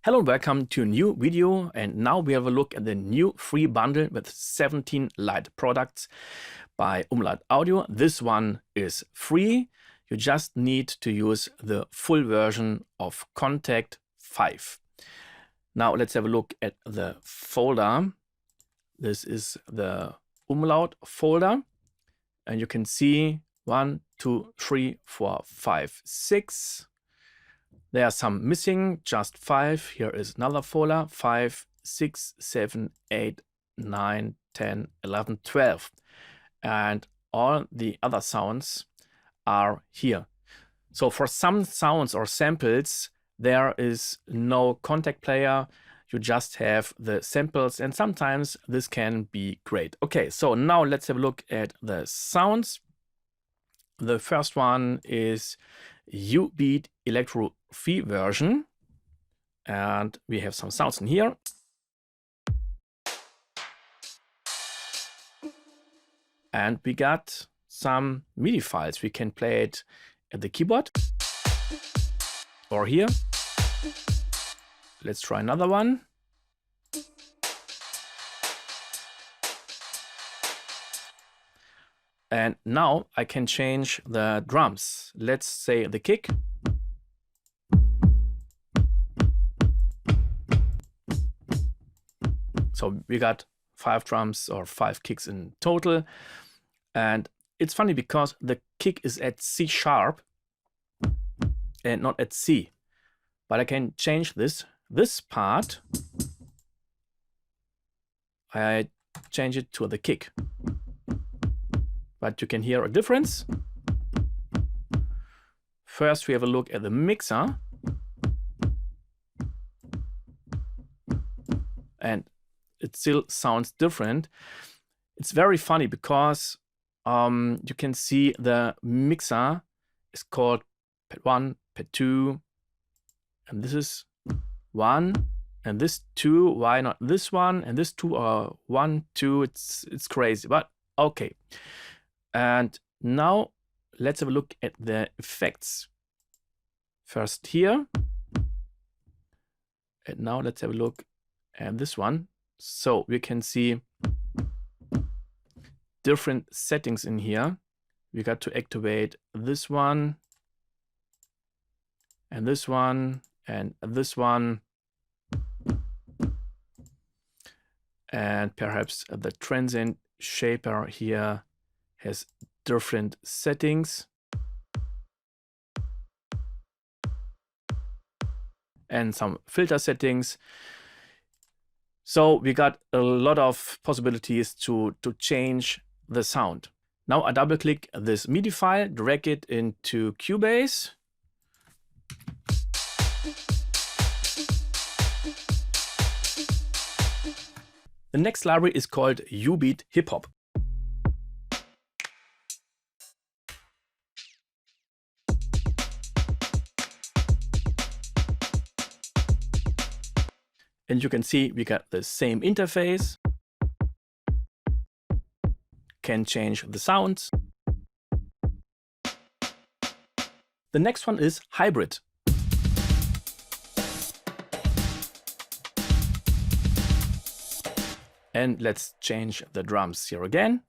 Hello and welcome to a new video, and now we have a look at the new free bundle with 17 light products by Umlaut Audio. This one is free. You just need to use the full version of Kontakt 5. Now let's have a look at the folder. This is the Umlaut folder, and you can see 1, 2, 3, 4, 5, 6. There are some missing, just 5. Here is another folder, 5, 6, 7, 8, 9, 10, 11, 12. And all the other sounds are here. So for some sounds or samples, there is no Kontakt player. You just have the samples, and sometimes this can be great. Okay, so now let's have a look at the sounds. The first one is U-Beat Electro Free version, and we have some sounds in here. And we got some MIDI files. We can play it at the keyboard or here. Let's try another one. And now I can change the drums. Let's say the kick. So we got 5 drums or 5 kicks in total. And it's funny because the kick is at C sharp and not at C. But I can change this. This part, I change it to the kick. But you can hear a difference. First, we have a look at the mixer. And it still sounds different. It's very funny because you can see the mixer is called pad 1, pad 2, and this is 1, and this 2. Why not this one and this 2 are 1, 2? It's crazy, but okay. And now let's have a look at the effects. First here. And now let's have a look at this one. So we can see different settings in here. We got to activate this one, and this one, and this one. And perhaps the transient shaper here has different settings. And some filter settings. So we got a lot of possibilities to change the sound. Now I double click this MIDI file, drag it into Cubase. The next library is called U-Beat Hip Hop. And you can see we got the same interface. Can change the sounds. The next one is hybrid. And let's change the drums here again.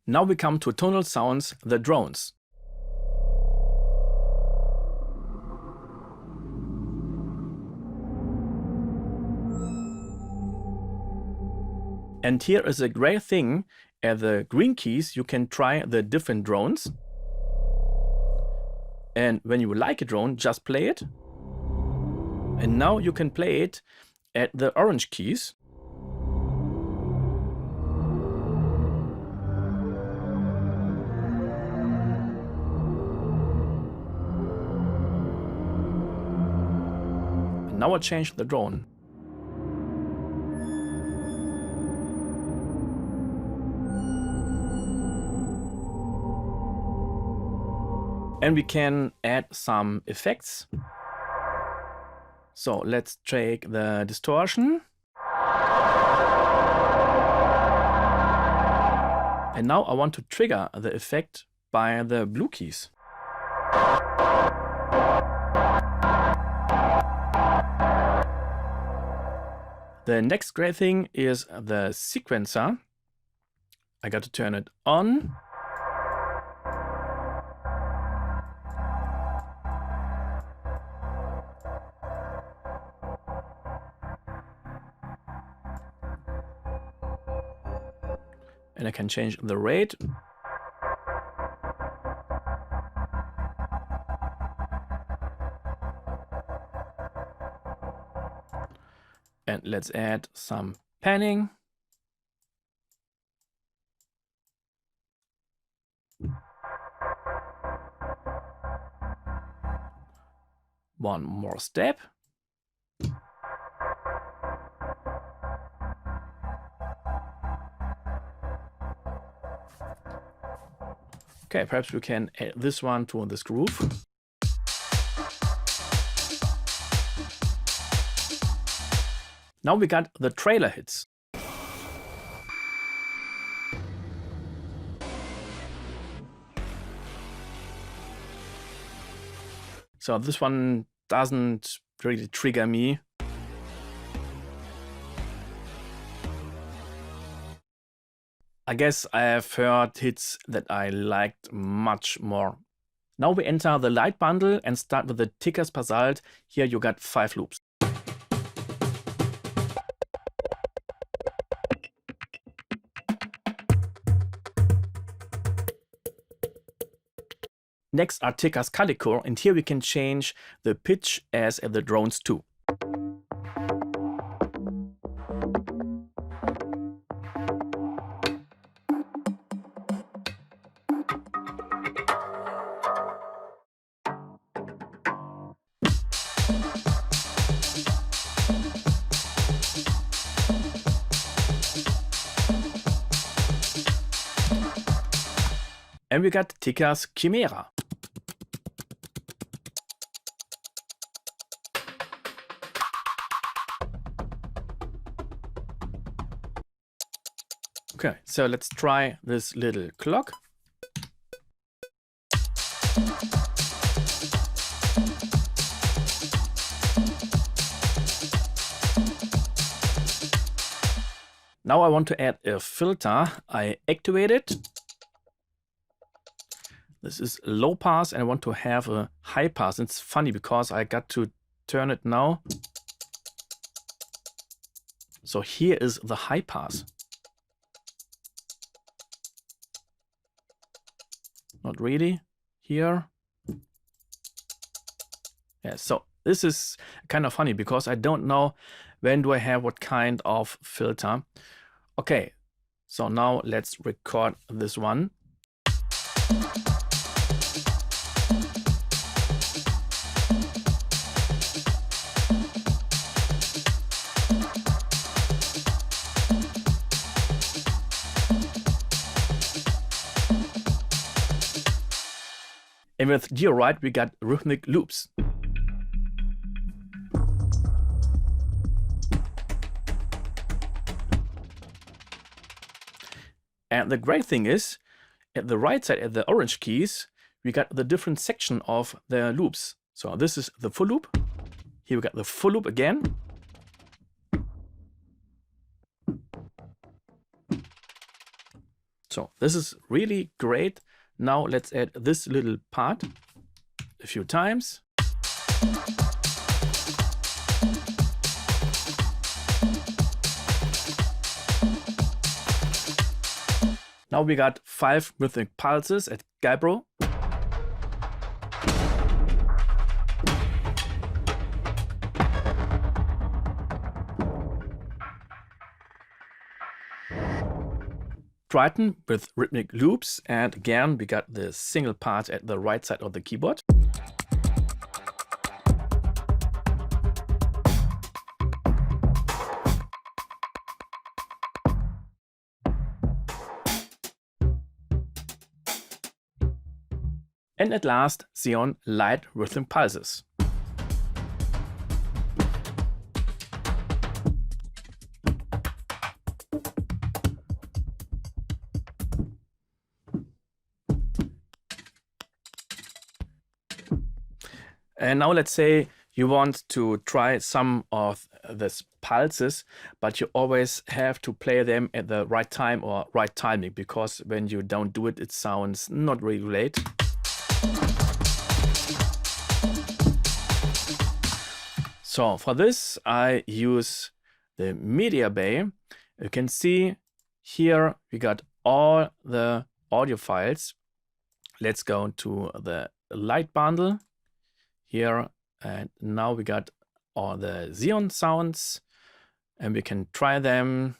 Now we come to tonal sounds, the drones. And here is a great thing. At the green keys, you can try the different drones. And when you like a drone, just play it. And now you can play it at the orange keys. Now I change the drone. And we can add some effects. So let's take the distortion. And now I want to trigger the effect by the blue keys. The next great thing is the sequencer. I got to turn it on. And I can change the rate. And let's add some panning. One more step. Okay, perhaps we can add this one to this groove. Now we got the trailer hits. So this one doesn't really trigger me. I guess I have heard hits that I liked much more. Now we enter the light bundle and start with the Tickers Basalt. Here you got 5 loops. Next are Tickers Calico, and here we can change the pitch as at the drones too. And we got Tickers Chimera. Okay, so let's try this little clock. Now I want to add a filter. I activate it. This is low pass and I want to have a high pass. It's funny because I got to turn it now. So here is the high pass. Not really. Here. Yeah, so this is kind of funny because I don't know when do I have what kind of filter. Okay, so now let's record this one. And with Geo-Right, we got rhythmic loops. And the great thing is, at the right side, at the orange keys, we got the different section of the loops. So this is the full loop. Here we got the full loop again. So this is really great. Now let's add this little part a few times. Now we got 5 rhythmic pulses at Gaibro. Triton with rhythmic loops, and again we got the single part at the right side of the keyboard. And at last, Xeon light rhythm pulses. And now let's say you want to try some of these pulses, but you always have to play them at the right time or right timing, because when you don't do it, it sounds not really great. So for this, I use the media bay. You can see here we got all the audio files. Let's go to the light bundle here, and now we got all the Xeon sounds, and we can try them.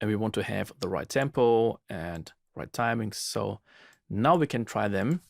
And we want to have the right tempo and right timing, so now we can try them.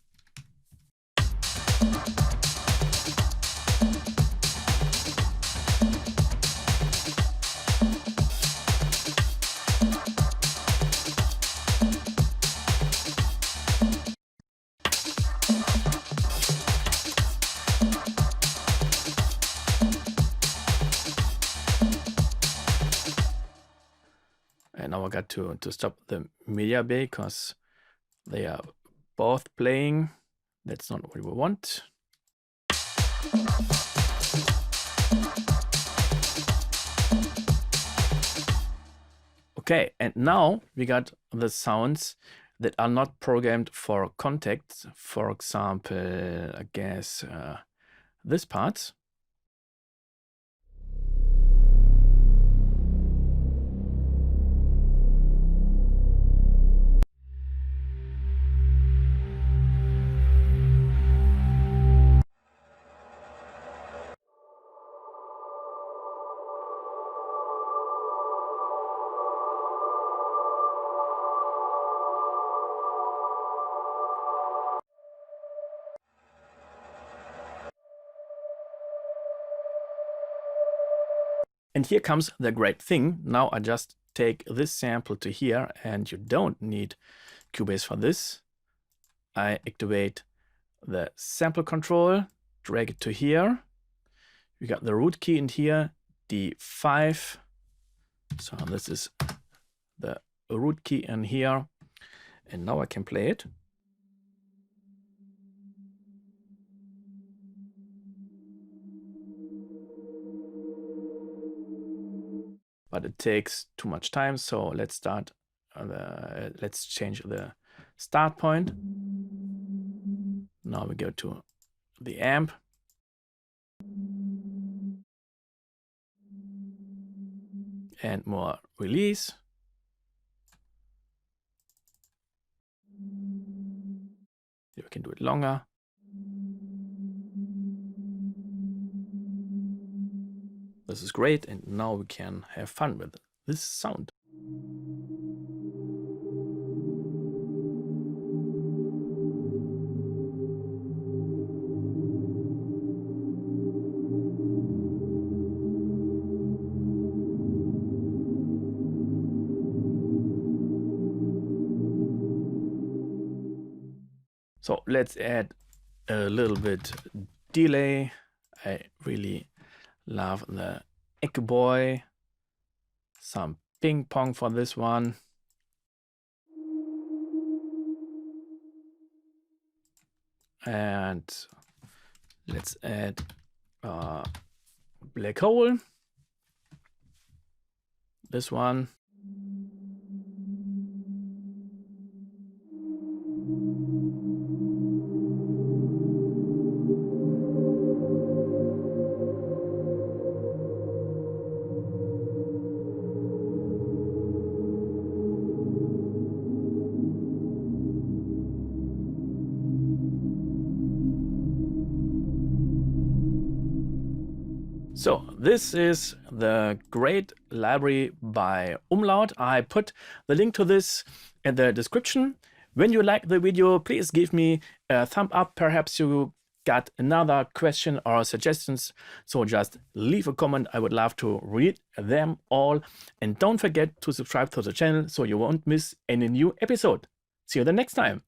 And now I got to stop the media bay because they are both playing. That's not what we want. Okay, and now we got the sounds that are not programmed for Kontakt. For example, I guess this part. And here comes the great thing. Now I just take this sample to here, and you don't need Cubase for this. I activate the sample control, drag it to here. We got the root key in here, D5. So this is the root key in here. And now I can play it. But it takes too much time, so let's start. Let's change the start point. Now we go to the amp. And more release. We can do it longer. This is great, and now we can have fun with this sound. So let's add a little bit delay. I really love the Echo Boy. Some ping pong for this one. And let's add black hole. This one. So this is the great library by Umlaut. I put the link to this in the description. When you like the video, please give me a thumb up. Perhaps you got another question or suggestions, so just leave a comment. I would love to read them all. And don't forget to subscribe to the channel so you won't miss any new episode. See you the next time.